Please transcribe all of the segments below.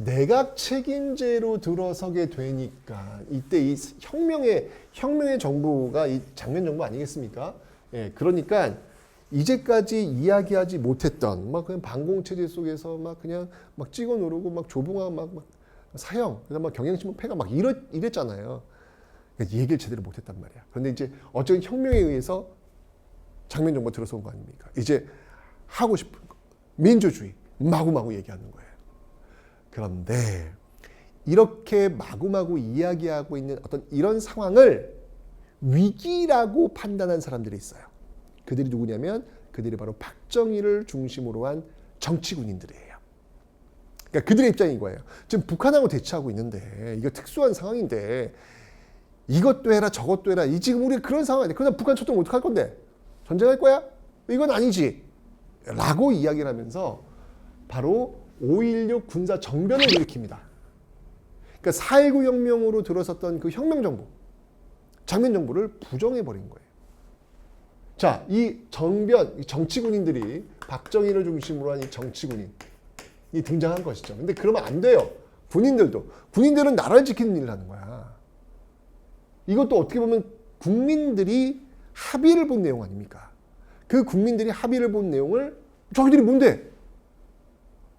내각 책임제로 들어서게 되니까 이때 이 혁명의 정부가 이 장면 정부 아니겠습니까? 예, 그러니까 이제까지 이야기하지 못했던 막 그냥 반공 체제 속에서 막 그냥 막 찍어 누르고 막 조봉암 막 사형 그다음 막 경향신문 폐가 막 이랬잖아요. 그러니까 얘기를 제대로 못했단 말이야. 그런데 이제 어쩌면 혁명에 의해서 장면 정부 들어선 거 아닙니까? 이제 하고 싶은 거 민주주의 마구마구 얘기하는 거예요. 그런데 이렇게 마구마구 이야기하고 있는 어떤 이런 상황을 위기라고 판단한 사람들이 있어요. 그들이 누구냐면 그들이 바로 박정희를 중심으로 한 정치군인들이에요. 그러니까 그들의 입장인 거예요. 지금 북한하고 대치하고 있는데 이거 특수한 상황인데 이것도 해라 저것도 해라. 지금 우리 그런 상황 아니야. 그러다 북한 초동 어떡할 건데? 전쟁할 거야? 이건 아니지. 라고 이야기를 하면서 바로 5.16 군사 정변을 일으킵니다. 그러니까 4.19 혁명으로 들어섰던 그 혁명정부, 장면정부를 부정해버린 거예요. 자, 이 정변, 이 정치군인들이 박정희를 중심으로 한 이 정치군인이 등장한 것이죠. 근데 그러면 안 돼요. 군인들은 나라를 지키는 일을 하는 거야. 이것도 어떻게 보면 국민들이 합의를 본 내용 아닙니까? 그 국민들이 합의를 본 내용을 자기들이 뭔데?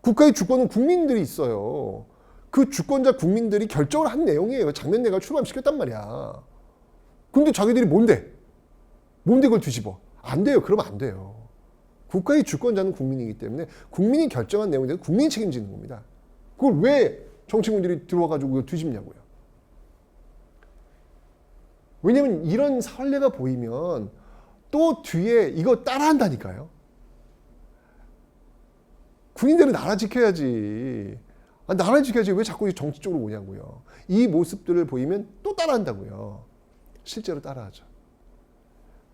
국가의 주권은 국민들이 있어요. 그 주권자 국민들이 결정을 한 내용이에요. 장면내각을 출범시켰단 말이야. 근데 자기들이 뭔데 그걸 뒤집어? 안 돼요. 그러면 안 돼요. 국가의 주권자는 국민이기 때문에 국민이 결정한 내용에 대해서 국민이 책임지는 겁니다. 그걸 왜 정치군들이 들어와가지고 그걸 뒤집냐고요. 왜냐면 이런 선례가 보이면 또 뒤에 이거 따라한다니까요. 군인들은 나라 지켜야지. 나라 지켜야지 왜 자꾸 정치 쪽으로 오냐고요. 이 모습들을 보이면 또 따라한다고요. 실제로 따라하죠.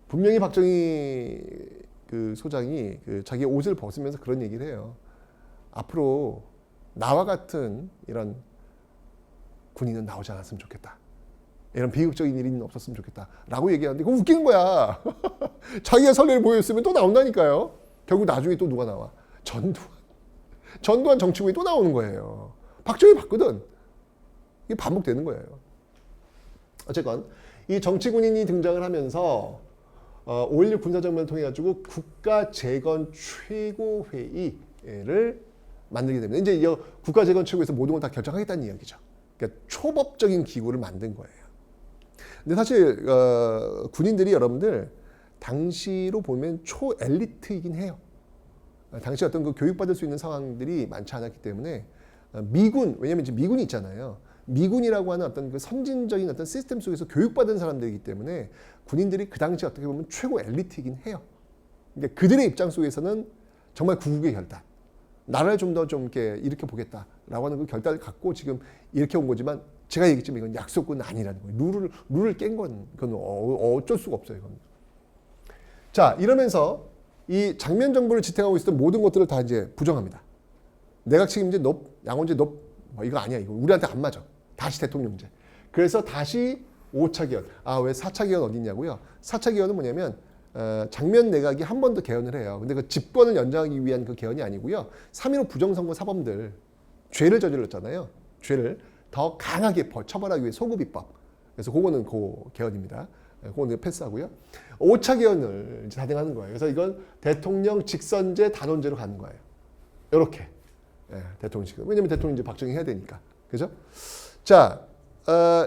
분명히 박정희 그 소장이 그 자기 옷을 벗으면서 그런 얘기를 해요. 앞으로 나와 같은 이런 군인은 나오지 않았으면 좋겠다. 이런 비극적인 일이 없었으면 좋겠다. 라고 얘기하는데 그거 웃기는 거야. 자기가 선례를 보였으면 또 나온다니까요. 결국 나중에 또 누가 나와? 전두환 정치군이 또 나오는 거예요. 박정희 봤거든. 이게 반복되는 거예요. 어쨌건 이 정치군인이 등장을 하면서 5.16 군사정변을 통해 가지고 국가재건 최고회의를 만들게 됩니다. 이제 이 국가재건 최고에서 모든 걸 다 결정하겠다는 이야기죠. 그러니까 초법적인 기구를 만든 거예요. 근데 사실 군인들이 여러분들 당시로 보면 초엘리트이긴 해요. 당시 어떤 그 교육받을 수 있는 상황들이 많지 않았기 때문에 왜냐면 이제 미군이 있잖아요. 미군이라고 하는 어떤 그 선진적인 어떤 시스템 속에서 교육받은 사람들이기 때문에 군인들이 그 당시 어떻게 보면 최고 엘리트이긴 해요. 그러니까 그들의 입장 속에서는 정말 구국의 결단, 나라를 좀 더 좀 이렇게 일으켜 보겠다라고 하는 그 결단을 갖고 지금 이렇게 온 거지만 제가 얘기했지만 이건 약속은 아니라는 거예요. 룰을 깬 건 그건 어쩔 수가 없어요. 이건. 자, 이러면서 이 장면 정부를 지탱하고 있었던 모든 것들을 다 이제 부정합니다. 내각 책임제 양원제 이거 아니야. 이거 우리한테 안 맞아. 다시 대통령제. 그래서 다시 5차 개헌. 왜 4차 개헌 어디 있냐고요? 4차 개헌은 뭐냐면 장면 내각이 한 번 더 개헌을 해요. 근데 그 집권을 연장하기 위한 그 개헌이 아니고요. 3.15 부정선거 사범들 죄를 저질렀잖아요. 죄를 더 강하게 처벌하기 위해 소급입법. 그래서 그거는 개헌입니다. 그거는 패스하고요. 5차 개헌을 이제 단행하는 거예요. 그래서 이건 대통령 직선제 단원제로 가는 거예요. 이렇게. 대통령 직선. 왜냐면 대통령 이제 박정희 해야 되니까. 그죠? 자,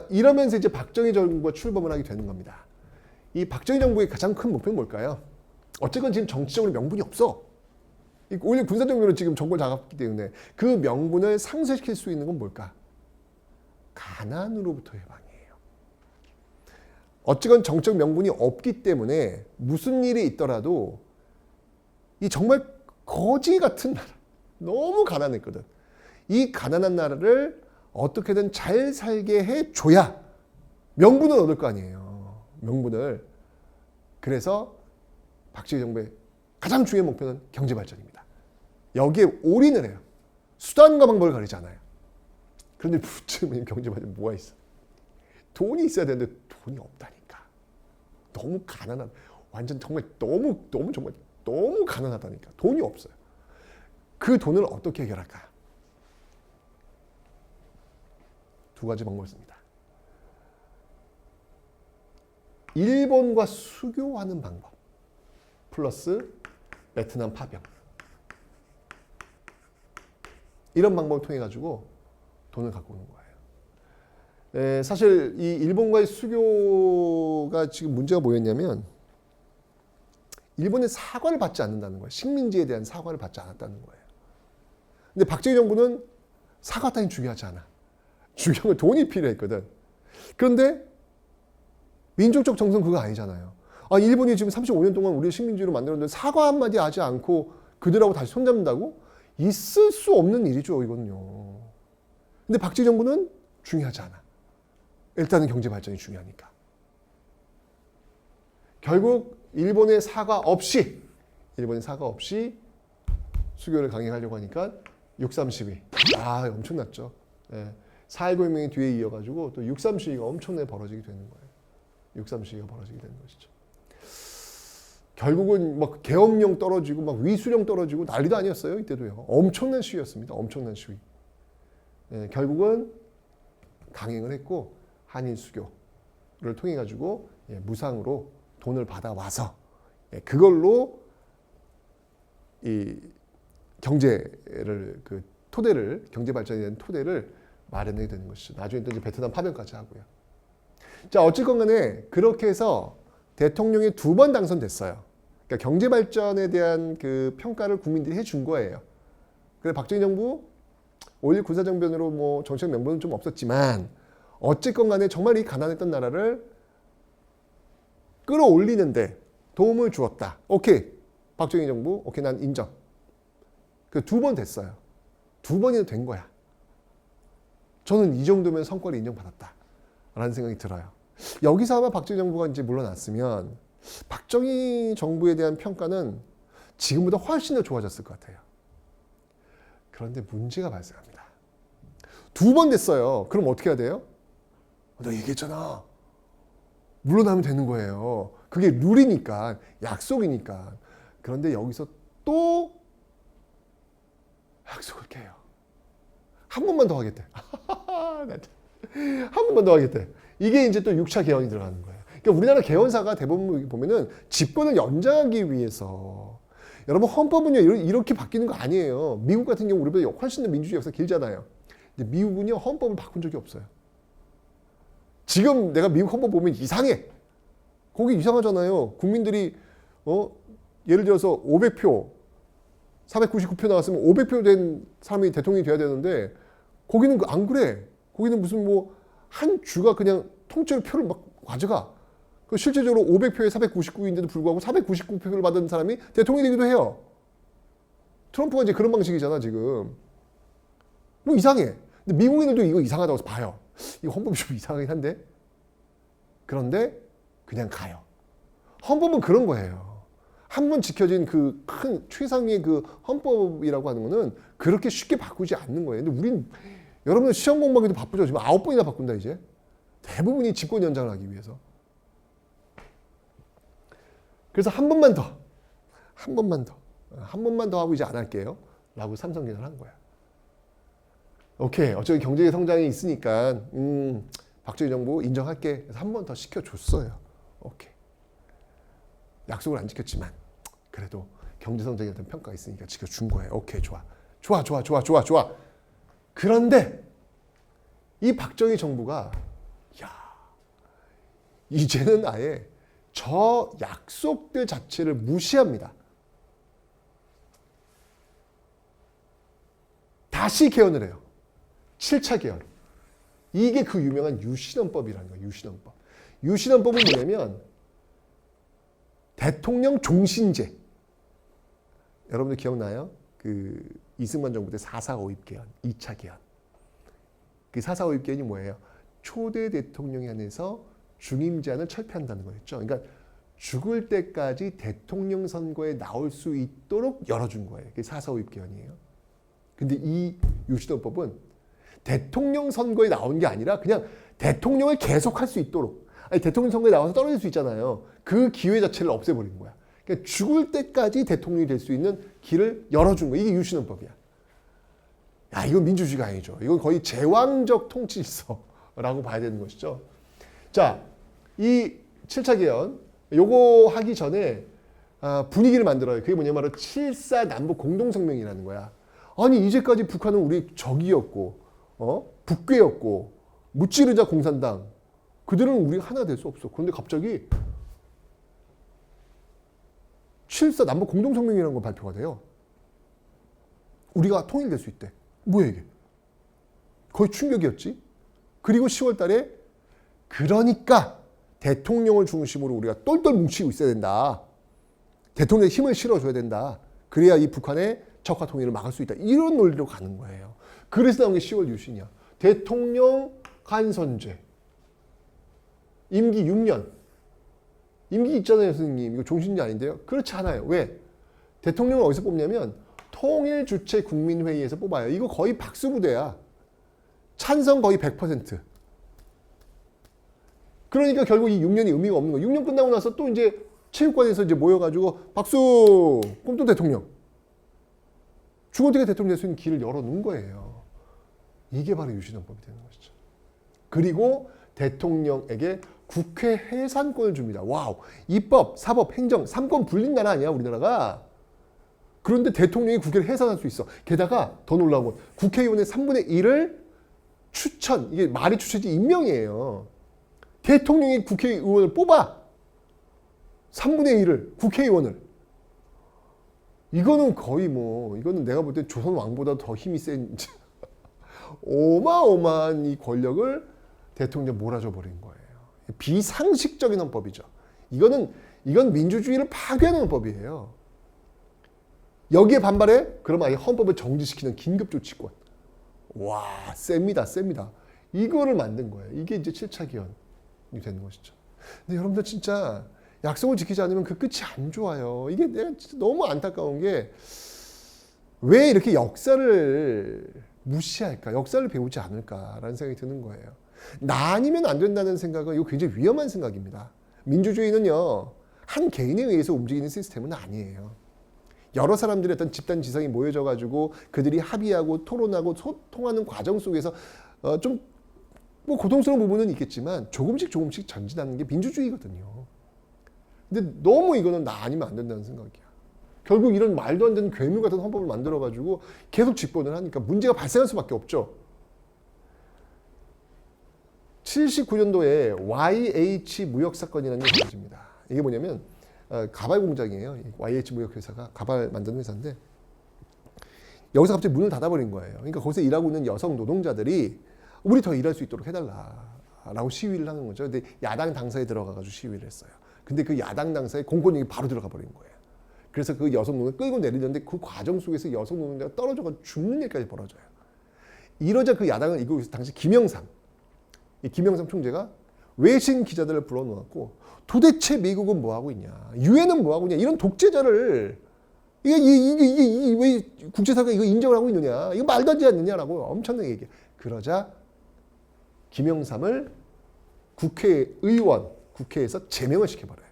이러면서 이제 박정희 정부가 출범을 하게 되는 겁니다. 이 박정희 정부의 가장 큰 목표는 뭘까요? 어쨌건 지금 정치적으로 명분이 없어. 오히려 군사정부로 지금 정권을 잡았기 때문에 그 명분을 상쇄시킬 수 있는 건 뭘까? 가난으로부터 해방이에요. 어쨌건 정적 명분이 없기 때문에 무슨 일이 있더라도 이 정말 거지 같은 나라, 너무 가난했거든. 이 가난한 나라를 어떻게든 잘 살게 해줘야 명분을 얻을 거 아니에요. 명분을. 그래서 박정희 정부의 가장 중요한 목표는 경제발전입니다. 여기에 올인을 해요. 수단과 방법을 가리지 않아요. 그런데 무슨 경제발전 뭐가 있어? 돈이 있어야 되는데 돈이 없다니까. 너무 가난한, 완전 정말 너무 가난하다니까. 돈이 없어요. 그 돈을 어떻게 해결할까? 두 가지 방법을 씁니다. 일본과 수교하는 방법 플러스 베트남 파병. 이런 방법을 통해 가지고 돈을 갖고 오는 거예요. 사실 이 일본과의 수교가 지금 문제가 뭐였냐면 일본의 사과를 받지 않는다는 거예요. 식민지에 대한 사과를 받지 않았다는 거예요. 근데 박정희 정부는 사과 따윈 중요하지 않아. 중요한 건 돈이 필요했거든. 그런데 민족적 정서는 그거 아니잖아요. 일본이 지금 35년 동안 우리를 식민지로 만들었는데 사과 한마디 하지 않고 그들하고 다시 손잡는다고? 있을 수 없는 일이죠, 이거는요. 근데 박정희 정부는 중요하지 않아. 일단은 경제 발전이 중요하니까. 결국 일본의 사과 없이 수교를 강행하려고 하니까 6.3 시위. 엄청났죠. 4.19 혁명이 뒤에 이어가지고 또 6.3 시위가 엄청나게 벌어지게 되는 거예요. 6.3 시위가 벌어지게 되는 것이죠. 결국은 막 계엄령 떨어지고 막 위수령 떨어지고 난리도 아니었어요. 이때도요. 엄청난 시위였습니다. 엄청난 시위. 결국은 강행을 했고 한일 수교를 통해 가지고 무상으로 돈을 받아와서 그걸로 이 경제를 토대를 경제 발전에 대한 토대를 마련하게 되는 것이죠. 나중에 또 이제 베트남 파병까지 하고요. 자, 어쨌건 간에 그렇게 해서 대통령이 2번 당선됐어요. 그러니까 경제 발전에 대한 그 평가를 국민들이 해준 거예요. 그래서 박정희 정부 5.16 군사정변으로 뭐 정책 명분은 좀 없었지만 어쨌건 간에 정말 이 가난했던 나라를 끌어올리는데 도움을 주었다. 오케이. 박정희 정부, 오케이, 난 인정. 그 2번 됐어요. 2번이나 된 거야. 저는 이 정도면 성과를 인정받았다. 라는 생각이 들어요. 여기서 아마 박정희 정부가 이제 물러났으면 박정희 정부에 대한 평가는 지금보다 훨씬 더 좋아졌을 것 같아요. 그런데 문제가 발생합니다. 2번 됐어요. 그럼 어떻게 해야 돼요? 너 얘기했잖아. 물러나면 되는 거예요. 그게 룰이니까, 약속이니까. 그런데 여기서 또 약속을 깨요. 한 번만 더 하겠대. 한 번만 더 하겠대. 이게 이제 또 6차 개헌이 들어가는 거예요. 그러니까 우리나라 개헌사가 대부분 보면은 집권을 연장하기 위해서 여러분 헌법은요 이렇게 바뀌는 거 아니에요. 미국 같은 경우 우리보다 훨씬 더 민주주의 역사 길잖아요. 근데 미국은요 헌법을 바꾼 적이 없어요. 지금 내가 미국 헌법 보면 이상해. 거기 이상하잖아요. 국민들이 예를 들어서 500표 499표 나왔으면 500표 된 사람이 대통령이 돼야 되는데 거기는 안 그래. 거기는 무슨 뭐 한 주가 그냥 통째로 표를 막 가져가. 실제적으로 500표에 499인데도 불구하고 499표를 받은 사람이 대통령이 되기도 해요. 트럼프가 이제 그런 방식이잖아, 지금. 뭐 이상해. 근데 미국인들도 이거 이상하다고 봐요. 이거 헌법이 좀 이상하긴 한데. 그런데 그냥 가요. 헌법은 그런 거예요. 한 번 지켜진 그 큰 최상위의 그 헌법이라고 하는 거는 그렇게 쉽게 바꾸지 않는 거예요. 근데 우린 여러분들 시험 공부하기도 바쁘죠. 지금 9번이나 바꾼다 이제. 대부분이 집권 연장을 하기 위해서. 그래서 한 번만 더 하고 이제 안 할게요. 라고 삼성전자를 한 거야. 오케이. 어차피 경제 성장이 있으니까 박정희 정부 인정할게. 그래서 한 번 더 시켜줬어요. 오케이. 약속을 안 지켰지만 그래도 경제 성장에 대한 평가가 있으니까 지켜준 거예요. 오케이. 좋아. 그런데 이 박정희 정부가 이제는 아예 저 약속들 자체를 무시합니다. 다시 개헌을 해요. 7차 개헌. 이게 그 유명한 유신헌법이라는 거예요. 유신헌법. 유신헌법은 뭐냐면 대통령 종신제. 여러분들 기억나요? 그 이승만 정부 때 4.4.5입 개헌, 2차 개헌. 그 4.4.5입 개헌이 뭐예요? 초대 대통령에 한해서 중임 제한을 철폐한다는 거였죠. 그러니까 죽을 때까지 대통령 선거에 나올 수 있도록 열어준 거예요. 그게 4.4.5입 개헌이에요. 근데 이 유신헌법은 대통령 선거에 나온 게 아니라 그냥 대통령을 계속할 수 있도록, 아니 대통령 선거에 나와서 떨어질 수 있잖아요. 그 기회 자체를 없애버린 거야. 그러니까 죽을 때까지 대통령이 될 수 있는 길을 열어준 거야. 이게 유신헌법이야. 야, 이건 민주주의가 아니죠. 이건 거의 제왕적 통치 질서. 라고 봐야 되는 것이죠. 자, 이 7차 개헌 요거 하기 전에 분위기를 만들어요. 그게 뭐냐면 바로 7.4 남북 공동성명이라는 거야. 아니 이제까지 북한은 우리 적이었고 북괴였고 무찌르자 공산당 그들은 우리가 하나 될 수 없어. 그런데 갑자기 7.4 남북 공동성명이라는 거 발표가 돼요. 우리가 통일될 수 있대. 뭐야 이게? 거의 충격이었지. 그리고 10월 달에 그러니까 대통령을 중심으로 우리가 똘똘 뭉치고 있어야 된다. 대통령의 힘을 실어줘야 된다. 그래야 이 북한의 적화 통일을 막을 수 있다. 이런 논리로 가는 거예요. 그래서 나온 게 10월 유신이야. 대통령 간선제. 임기 6년. 임기 있잖아요, 선생님. 이거 종신제 아닌데요? 그렇지 않아요. 왜? 대통령을 어디서 뽑냐면 통일주체 국민회의에서 뽑아요. 이거 거의 박수부대야. 찬성 거의 100%. 그러니까 결국 이 6년이 의미가 없는 거예요. 6년 끝나고 나서 또 이제 체육관에서 이제 모여가지고 박수! 그럼 또 대통령. 죽어되게 대통령 될 수 있는 길을 열어놓은 거예요. 이게 바로 유신헌법이 되는 것이죠. 그리고 대통령에게 국회 해산권을 줍니다. 와우! 입법, 사법, 행정, 3권 불린 나라 아니야, 우리나라가? 그런데 대통령이 국회를 해산할 수 있어. 게다가 더 놀라운 건 국회의원의 3분의 1을 추천, 이게 말이 추천이지 임명이에요. 대통령이 국회의원을 뽑아. 3분의 1을, 국회의원을. 이거는 거의 이거는 내가 볼 때 조선 왕보다 더 힘이 센 어마어마한 이 권력을 대통령에 몰아줘 버린 거예요. 비상식적인 헌법이죠. 이건 민주주의를 파괴하는 헌법이에요. 여기에 반발해? 그럼 아예 헌법을 정지시키는 긴급조치권. 와, 셉니다. 이거를 만든 거예요. 이게 이제 7차 개헌이 되는 것이죠. 근데 여러분들 진짜 약속을 지키지 않으면 그 끝이 안 좋아요. 이게 내가 진짜 너무 안타까운 게 왜 이렇게 역사를 무시할까? 역사를 배우지 않을까라는 생각이 드는 거예요. 나 아니면 안 된다는 생각은 이거 굉장히 위험한 생각입니다. 민주주의는요, 한 개인에 의해서 움직이는 시스템은 아니에요. 여러 사람들의 어떤 집단 지성이 모여져 가지고 그들이 합의하고 토론하고 소통하는 과정 속에서 좀 고통스러운 부분은 있겠지만 조금씩 전진하는 게 민주주의거든요. 근데 너무 이거는 나 아니면 안 된다는 생각이야. 결국 이런 말도 안 되는 괴물 같은 헌법을 만들어 가지고 계속 집권을 하니까 문제가 발생할 수밖에 없죠. 79년도에 YH 무역사건이라는 게 벌어집니다. 이게 뭐냐면 가발 공장이에요. YH 무역회사가 가발 만드는 회사인데 여기서 갑자기 문을 닫아버린 거예요. 그러니까 거기서 일하고 있는 여성 노동자들이 우리 더 일할 수 있도록 해달라라고 시위를 하는 거죠. 근데 야당 당사에 들어가가지고 시위를 했어요. 근데 그 야당 당사에 공권력이 바로 들어가 버린 거예요. 그래서 그 여성 노동을 끌고 내리는데 그 과정 속에서 여성 노동자가 떨어져서 죽는 일까지 벌어져요. 이러자 그 야당은 이거 당시 김영삼 총재가 외신 기자들을 불러놓았고 도대체 미국은 뭐 하고 있냐, 유엔은 뭐 하고 있냐, 이런 독재자를 이게 왜 국제사회가 이거 인정을 하고 있느냐, 이거 말도 안 되지 않느냐라고 엄청나게 얘기해. 그러자 김영삼을 국회에서 제명을 시켜버려요.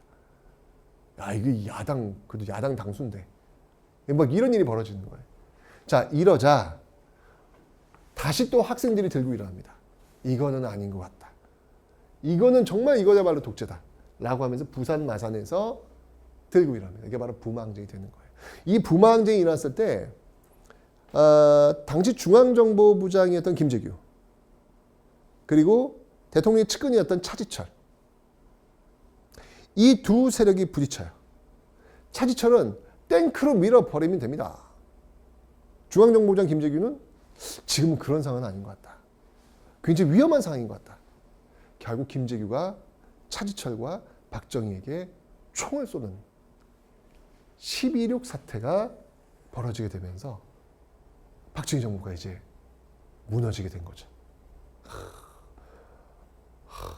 야, 이거 그래도 야당 당수인데. 막 이런 일이 벌어지는 거예요. 자, 이러자 다시 또 학생들이 들고 일어납니다. 이거는 아닌 것 같다. 이거는 정말 이거야말로 독재다. 라고 하면서 부산 마산에서 들고 일어납니다. 이게 바로 부마항쟁이 되는 거예요. 이 부마항쟁이 일어났을 때 당시 중앙정보부장이었던 김재규, 그리고 대통령의 측근이었던 차지철, 이 두 세력이 부딪혀요. 차지철은 탱크로 밀어버리면 됩니다. 중앙정보부장 김재규는 지금은 그런 상황은 아닌 것 같다. 굉장히 위험한 상황인 것 같다. 결국 김재규가 차지철과 박정희에게 총을 쏘는 12.16 사태가 벌어지게 되면서 박정희 정부가 이제 무너지게 된 거죠.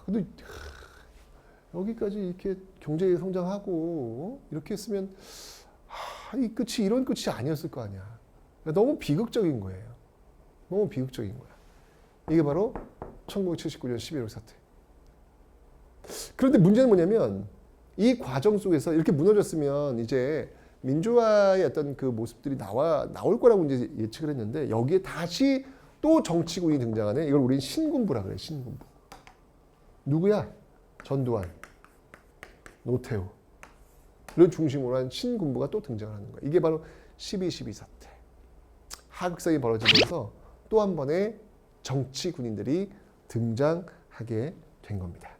근데 여기까지 이렇게 경제 성장하고 이렇게 했으면 이런 끝이 아니었을 거 아니야. 너무 비극적인 거예요. 너무 비극적인 거야. 이게 바로 1979년 11월 사태. 그런데 문제는 뭐냐면 이 과정 속에서 이렇게 무너졌으면 이제 민주화의 어떤 그 모습들이 나올 거라고 이제 예측을 했는데 여기에 다시 또 정치군이 등장하네. 이걸 우리는 신군부라 그래. 신군부. 누구야? 전두환, 노태우를 중심으로 한 신군부가 또 등장을 하는 거예요. 이게 바로 12.12 사태. 하극상이 벌어지면서 또 한 번의 정치 군인들이 등장하게 된 겁니다.